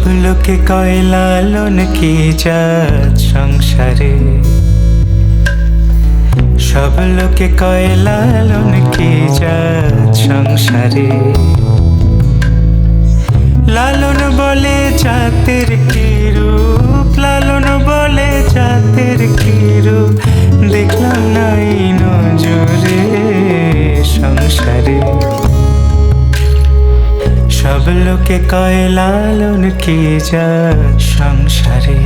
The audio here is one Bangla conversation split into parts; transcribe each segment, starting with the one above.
লোকে কয় লালন কি জাত সংসারে, সব লোকে কয় লালন কি জাত সংসারে। লালন বলে জাতের কি রূপ, লালন বলে জাতের কি রূপ, দেখলাম না এই নজরে সংসারে। সব লোকে কয় লালন কি জাত সংসারে।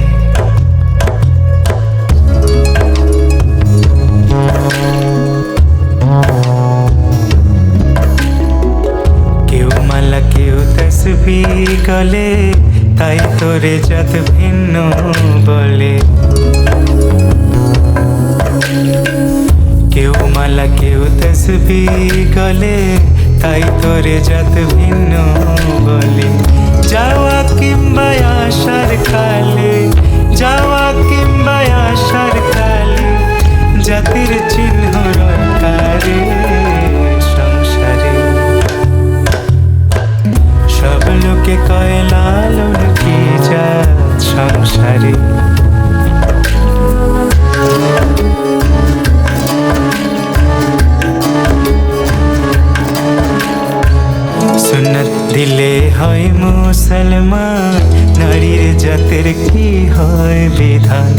কেউ মালা কেউ তসবিহ গলে, তাই তোরে জাত ভিন্ন বলে। কেউ মালা কেউ তসবিহ গলে, তাই তোরে জাত ভিন্ন বলে। যাওয়া কিংবা আসার কালে, যাওয়া কিংবা আসার কালে, জাতির চিহ্ন রক্ষারে সংসারে। সব লোকে কয় লালন কি জাত সংসারে। সুন্নত দিলে হয় মুসলমান, নারীর জাতের কি হয় বিধান।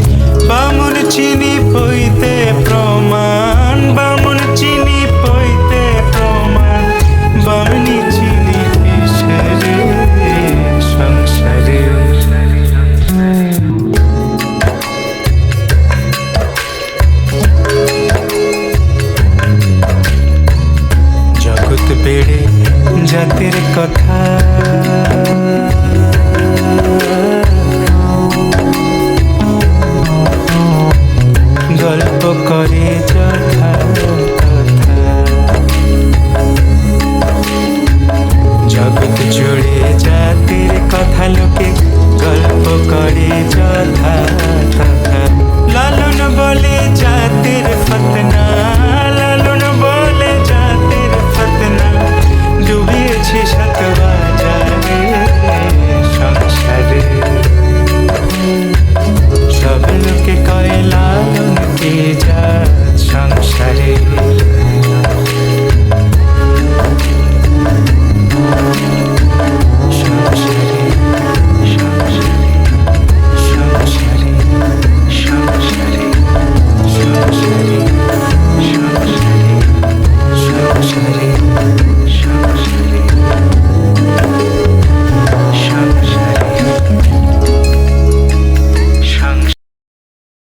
বামুন চিনি পইতে প্রমাণ, বামুন চিনি পইতে প্রমাণ, বামনি চিনি পিছরে সংসারে। জগৎ বেড়ে জাতের কথা, গল্প করে